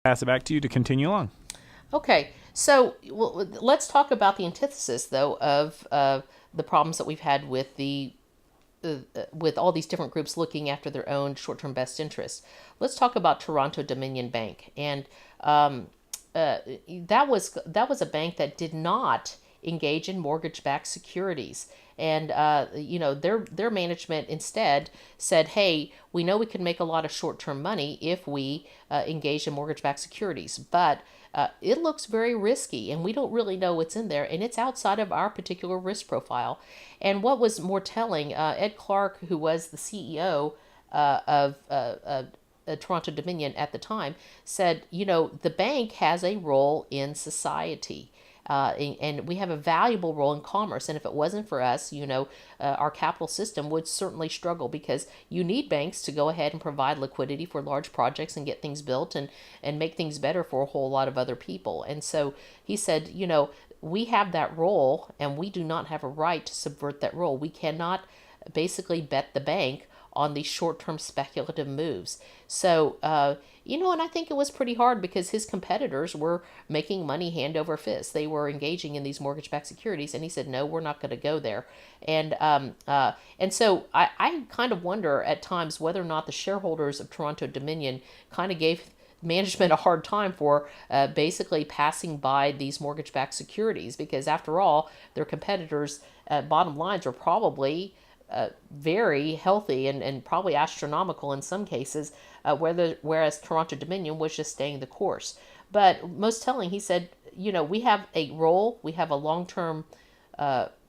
pass it back to you to continue along. Okay, so let's talk about the antithesis, though, of the problems that we've had with with all these different groups looking after their own short-term best interests. Let's talk about Toronto Dominion Bank, and that was a bank that did not engage in mortgage-backed securities. And their management instead said, "Hey, we know we can make a lot of short-term money if we engage in mortgage-backed securities, but it looks very risky, and we don't really know what's in there, and it's outside of our particular risk profile." And what was more telling, Ed Clark, who was the CEO of Toronto Dominion at the time, said, the bank has a role in society. And we have a valuable role in commerce. And if it wasn't for us, our capital system would certainly struggle, because you need banks to go ahead and provide liquidity for large projects and get things built and make things better for a whole lot of other people. And so he said, we have that role, and we do not have a right to subvert that role. We cannot basically bet the bank on these short-term speculative moves. So, and I think it was pretty hard, because his competitors were making money hand over fist. They were engaging in these mortgage-backed securities, and he said, "No, we're not going to go there." And so I kind of wonder at times whether or not the shareholders of Toronto Dominion kind of gave management a hard time for basically passing by these mortgage-backed securities, because after all, their competitors' bottom lines were probably very healthy and probably astronomical in some cases, whereas Toronto Dominion was just staying the course. But most telling, he said, we have a role, we have a long-term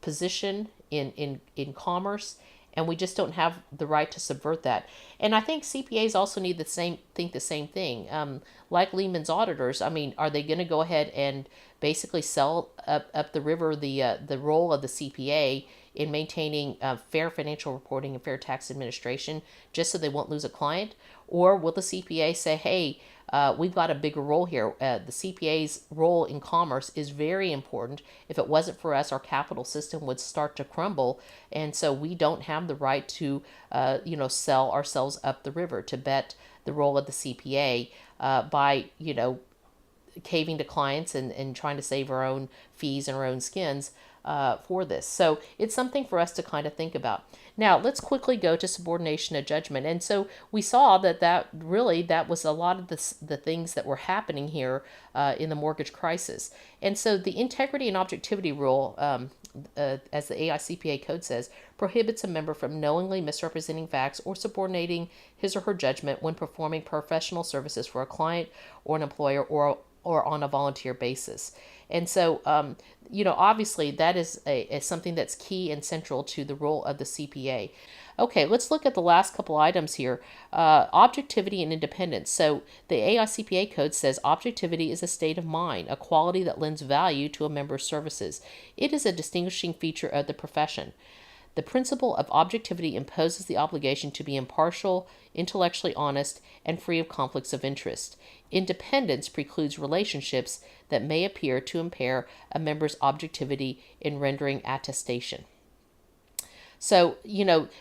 position in commerce, and we just don't have the right to subvert that. And I think CPAs also need think the same thing. Like Lehman's auditors, I mean, are they going to go ahead and basically sell up the river the role of the CPA in maintaining fair financial reporting and fair tax administration just so they won't lose a client? Or will the CPA say, "Hey, we've got a bigger role here. The CPA's role in commerce is very important. If it wasn't for us, our capital system would start to crumble, and so we don't have the right to, sell ourselves up the river, to bet the role of the CPA by, caving to clients and trying to save our own fees and our own skins for this." So it's something for us to kind of think about. Now, let's quickly go to subordination of judgment. And so we saw that was a lot of the things that were happening here in the mortgage crisis. And so the integrity and objectivity rule, as the AICPA code says, prohibits a member from knowingly misrepresenting facts or subordinating his or her judgment when performing professional services for a client or an employer or on a volunteer basis. And so, obviously that is something that's key and central to the role of the CPA. Okay, let's look at the last couple items here. Objectivity and independence. So the AICPA code says objectivity is a state of mind, a quality that lends value to a member's services. It is a distinguishing feature of the profession. The principle of objectivity imposes the obligation to be impartial, intellectually honest, and free of conflicts of interest. Independence precludes relationships that may appear to impair a member's objectivity in rendering attestation. So,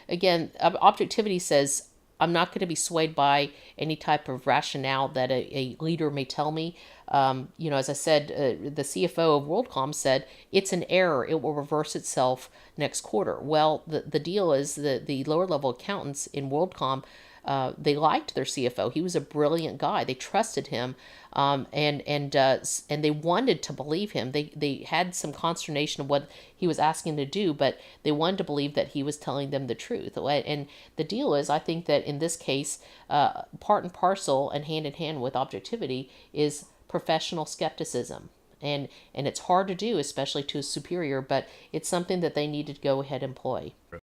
again, objectivity says, I'm not going to be swayed by any type of rationale that a leader may tell me. As I said, the CFO of WorldCom said, it's an error. It will reverse itself next quarter. Well, the deal is that the lower level accountants in WorldCom, they liked their CFO. He was a brilliant guy. They trusted him, and they wanted to believe him. They had some consternation of what he was asking them to do, but they wanted to believe that he was telling them the truth. And the deal is, I think that in this case, part and parcel and hand in hand with objectivity is professional skepticism. And it's hard to do, especially to a superior, but it's something that they need to go ahead and employ.